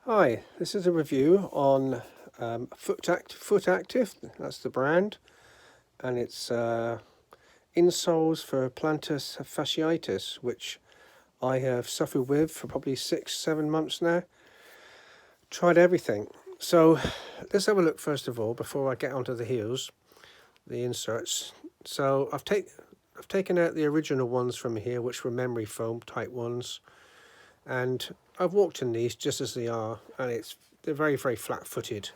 Hi, this is a review on FootActive, that's the brand, and it's insoles for plantar fasciitis, which I have suffered with for probably 6-7 months now. Tried everything. So let's have a look first of all before I get onto the heels, the inserts. So I've taken out the original ones from here, which were memory foam type ones, and I've walked in these just as they are, and they're very, very flat-footed.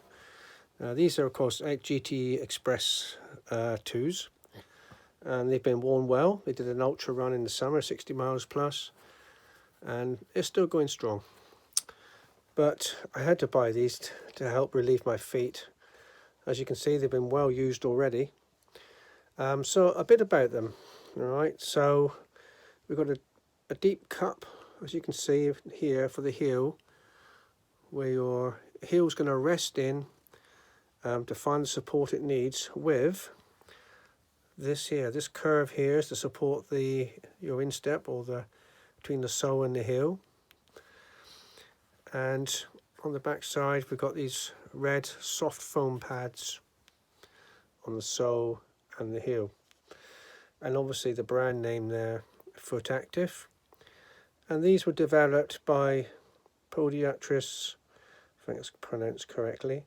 These are, of course, GT Express 2s, and they've been worn well. They did an ultra run in the summer, 60 miles plus, and they're still going strong. But I had to buy these to help relieve my feet. As you can see, they've been well used already. So a bit about them. All right, so we've got a deep cup, as you can see here, for the heel, where your heel's going to rest in to find the support it needs with this here. This curve here is to support your instep, or between the sole and the heel. And on the back side we've got these red soft foam pads on the sole and the heel, and obviously the brand name there, FootActive. And these were developed by podiatrists, I think it's pronounced correctly,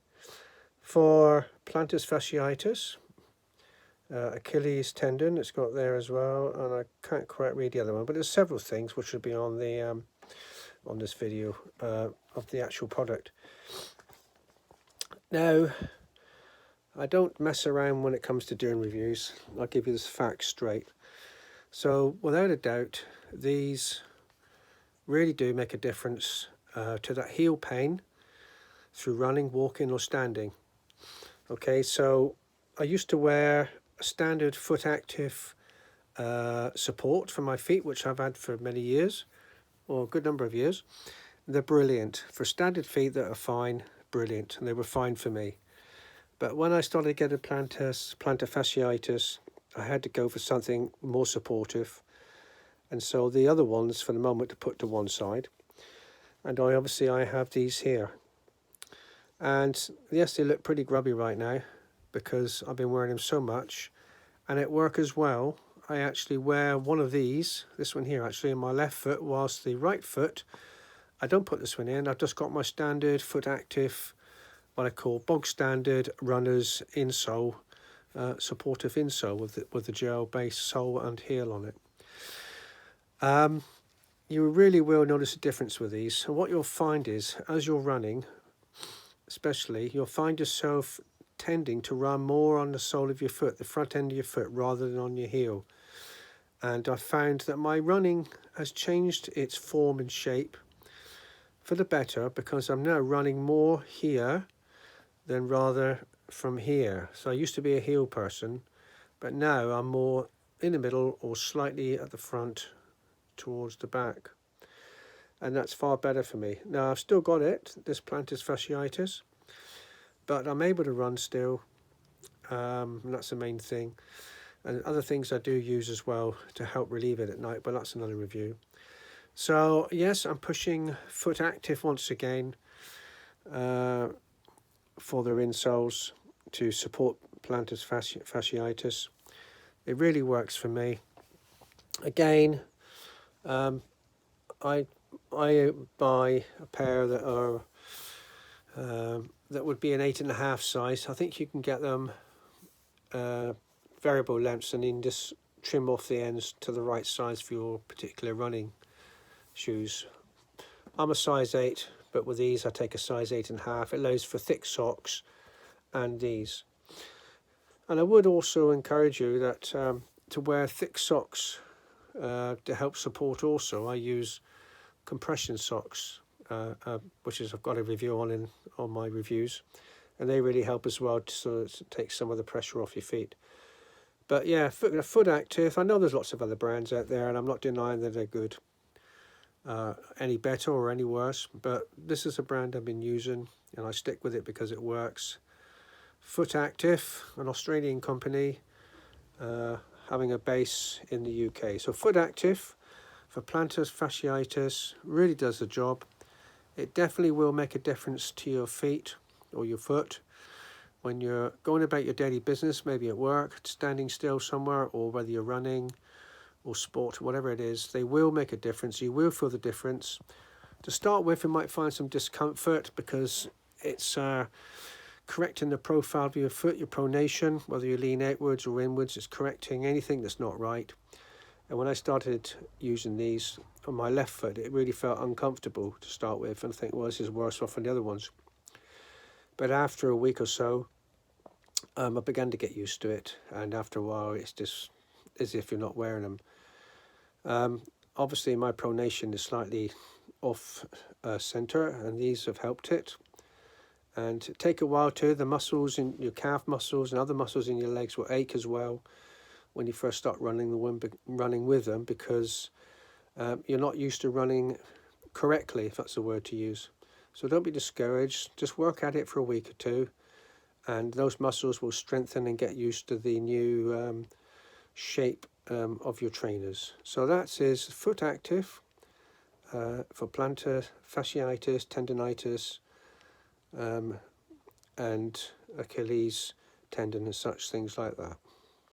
for plantar fasciitis, Achilles tendon it's got there as well, and I can't quite read the other one, but there's several things which will be on the on this video of the actual product. Now, I don't mess around when it comes to doing reviews. I'll give you the facts straight. So without a doubt, these really do make a difference to that heel pain through running, walking or standing. Okay, so I used to wear a standard FootActive support for my feet, which I've had for many years, or a good number of years. They're brilliant. For standard feet that are fine, brilliant, and they were fine for me. But when I started getting plantar fasciitis, I had to go for something more supportive. And so the other ones, for the moment, to put to one side. And I have these here. And yes, they look pretty grubby right now because I've been wearing them so much. And at work as well, I actually wear one of these, this one here actually, in my left foot, whilst the right foot, I don't put this one in. I've just got my standard FootActive, what I call bog standard runners insole, supportive insole with the gel base sole and heel on it. You really will notice a difference with these. And what you'll find is, as you're running, especially, you'll find yourself tending to run more on the sole of your foot, the front end of your foot, rather than on your heel. And I found that my running has changed its form and shape for the better, because I'm now running more here than rather from here. So I used to be a heel person, but now I'm more in the middle or slightly at the front towards the back. And that's far better for me. Now I've still got this plantar fasciitis, but I'm able to run still, and that's the main thing. And other things I do use as well to help relieve it at night, but that's another review. So yes, I'm pushing FootActive once again for their insoles to support plantar fasciitis. It really works for me. Again, I buy a pair that are that would be an 8.5 size. I think you can get them variable lengths, and then just trim off the ends to the right size for your particular running shoes. I'm a size 8, but with these I take a size 8.5. It allows for thick socks and these. And I would also encourage you that to wear thick socks to help support. Also, I use compression socks, which is I've got a review on my reviews, and they really help as well to take some of the pressure off your feet. But yeah, FootActive, I know there's lots of other brands out there, and I'm not denying that they're good, any better or any worse, but this is a brand I've been using and I stick with it because it works. FootActive, an Australian company, having a base in the UK. So FootActive for plantar fasciitis really does the job. It definitely will make a difference to your feet or your foot when you're going about your daily business, maybe at work, standing still somewhere, or whether you're running or sport, whatever it is. They will make a difference. You will feel the difference. To start with, you might find some discomfort because it's correcting the profile of your foot, your pronation, whether you lean outwards or inwards. It's correcting anything that's not right. And when I started using these on my left foot, it really felt uncomfortable to start with, and I think, well, this is worse off than the other ones. But after a week or so, I began to get used to it, and after a while, it's just as if you're not wearing them. Obviously, my pronation is slightly off center, and these have helped it. And take a while too. The muscles in your calf muscles and other muscles in your legs will ache as well when you first start running with them, because you're not used to running correctly, if that's the word to use. So don't be discouraged. Just work at it for a week or two, and those muscles will strengthen and get used to the new shape of your trainers. So that is FootActive for plantar fasciitis, tendonitis, and Achilles tendon and such things like that.